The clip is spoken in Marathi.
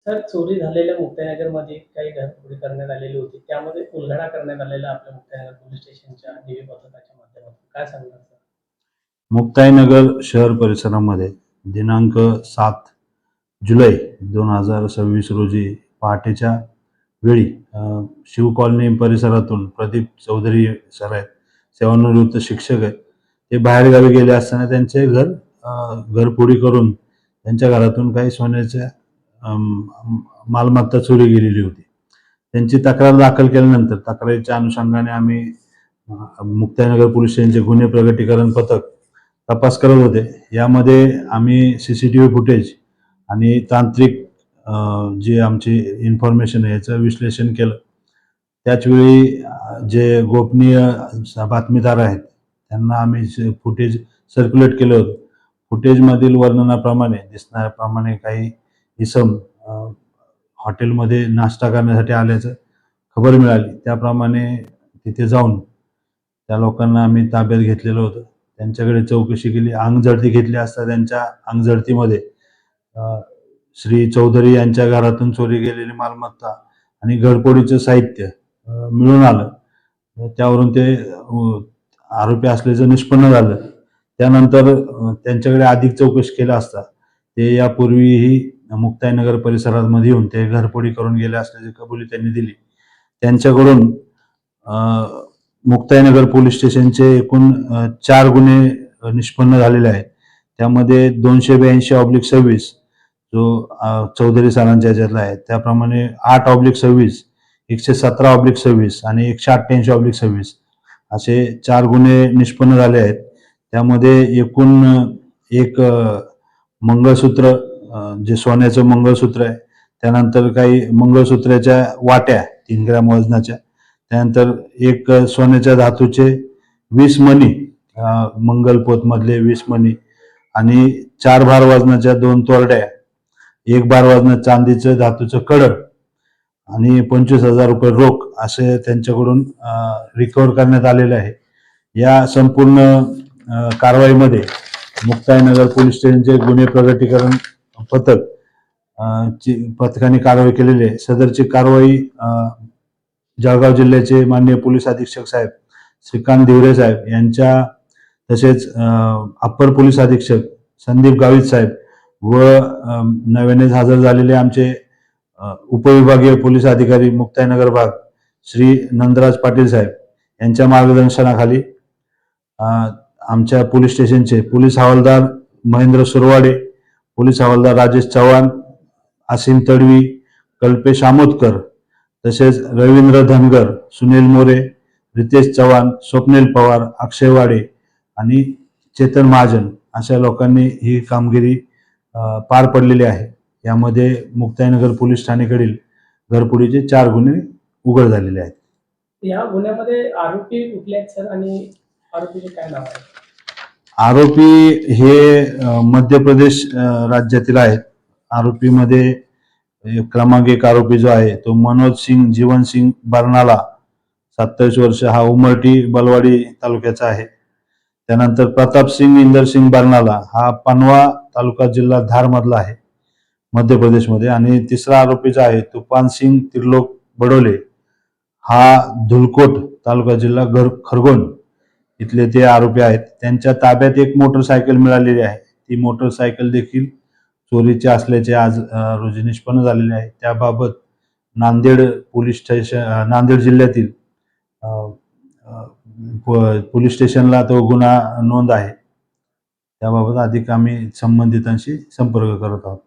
तर चोरी झालेल्या मुक्ताईनगरमध्ये काही घरफोडी करण्यात आलेली होती. त्यामध्ये उलगडा करण्यात आलेला आपल्या मुक्ताईनगर पोलीस स्टेशनच्या DV पथकाच्या माध्यमातून. काय सांगणार सर? मुक्ताईनगर शहर परिसरामध्ये दिनांक 7 जुलै 2026 रोजी पहाटेच्या वेळी शिव कॉलनी परिसरातून प्रदीप चौधरी सर आहेत, सेवानिवृत्त शिक्षक आहेत. ते बाहेरगावी गेले असताना त्यांचे घरफोडी करून त्यांच्या घरातून काही सोन्याच्या मालमत्ता चोरी गेलेली होती. त्यांची तक्रार दाखल केल्यानंतर तक्रारीच्या अनुषंगाने आम्ही मुक्ताईनगर पोलीस स्टेशनचे गुन्हे प्रगटीकरण पथक तपास करत होते. यामध्ये आम्ही CCTV फुटेज आणि तांत्रिक जे आमची इन्फॉर्मेशन आहे याचं विश्लेषण केलं. त्याचवेळी जे गोपनीय बातमीदार आहेत त्यांना आम्ही फुटेज सर्क्युलेट केलं होतं. फुटेजमधील वर्णनाप्रमाणे दिसणाऱ्याप्रमाणे काही इसम हॉटेलमध्ये नाश्ता करण्यासाठी आल्याचं खबर मिळाली. त्याप्रमाणे तिथे जाऊन त्या लोकांना आम्ही ताब्यात घेतलेलं होतं. त्यांच्याकडे चौकशी केली, अंगझडती घेतली असता त्यांच्या अंगझडतीमध्ये श्री चौधरी यांच्या घरातून चोरी गेलेली मालमत्ता आणि घरफोडीचं साहित्य मिळून आलं. त्यावरून ते आरोपी असल्याचं निष्पन्न झालं. त्यानंतर त्यांच्याकडे अधिक चौकशी केली असता ते यापूर्वीही मुक्ताईनगर परिसरामध्ये येऊन ते घरफोडी करून गेले असल्याची कबुली त्यांनी दिली. त्यांच्याकडून मुक्ताईनगर पोलीस स्टेशनचे एकूण 4 गुन्हे निष्पन्न झालेले आहेत. त्यामध्ये 282/26 जो चौधरी सरांच्या ह्याच्यातला आहे, त्याप्रमाणे 8/26, 117/26 आणि 188/26 असे 4 गुन्हे निष्पन्न झाले आहेत. त्यामध्ये एकूण एक मंगळसूत्र, जे सोन्याचं मंगळसूत्र आहे, त्यानंतर काही मंगळसूत्राच्या वाट्या 3 ग्रॅम वजनाच्या, त्यानंतर एक सोन्याच्या धातूचे 20 मणी, मंगलपोत मधले 20 मणी आणि 4 भार वजनाच्या 2 तोरड्या, 1 भार वजनाचं चांदीचं धातूचं कडं आणि 25,000 रुपये रोख असे त्यांच्याकडून रिकव्हर करण्यात आलेले आहे. या संपूर्ण कारवाईमध्ये मुक्ताईनगर पोलीस स्टेशनचे गुन्हे प्रगटीकरण पथकाने कारवाई केलेली आहे. सदरची कारवाई जळगाव जिल्ह्याचे माननीय पोलीस अधीक्षक साहेब श्रीकांत धिवरे साहेब यांच्या, तसेच अप्पर पोलीस अधीक्षक संदीप गावित साहेब व नव्याने हजर झालेले आमचे उपविभागीय पोलीस अधिकारी मुक्ताईनगर भाग श्री नंदराज पाटील साहेब यांच्या मार्गदर्शनाखाली आमच्या पोलीस स्टेशनचे पोलीस हवालदार महेंद्र सुरवाडे, पोलीस हवालदार राजेश चव्हाण, असीम तडवी, कल्पेश आमोदकर, तसेच रवींद्र धनगर, सुनील मोरे, रितेश चव्हाण, स्वप्नील पवार, अक्षय वाडे आणि चेतन महाजन अशा लोकांनी ही कामगिरी पार पडलेली आहे. यामध्ये मुक्ताईनगर पोलीस ठाणेकडील घरफोडीचे 4 गुन्हे उघड झालेले आहेत. या गुन्ह्यामध्ये आरोपी कुठले आहेत सर आणि आरोपीचे काय नाव आहे? आरोपी हे मध्य प्रदेश राज्यातील आहेत. आरोपीमध्ये क्रमांक 1 आरोपी जो आहे तो मनोज सिंग जीवन सिंग बरनाला, 27 वर्ष, हा उमरटी बलवाडी तालुक्याचा आहे. त्यानंतर प्रताप सिंग इंदर सिंग बरनाला, हा पनवा तालुका जिल्हा धार मधला आहे, मध्य प्रदेशमध्ये. आणि तिसरा आरोपी जो आहे तुफान सिंग त्रिलोक बडोले, हा धुलकोट तालुका जिल्हा खरगोन इथले ते आरोपी आहेत. त्यांच्या ताब्यात एक मोटरसायकल मिळालेली आहे. ती मोटरसायकल देखील चोरीचे असल्याचे आज रोजी निष्पन्न झालेले आहे. त्याबाबत नांदेड पोलीस स्टेशन, नांदेड जिल्ह्यातील पोलीस स्टेशनला तो गुन्हा नोंद आहे. त्याबाबत अधिक आम्ही संबंधितांशी संपर्क करत आहोत.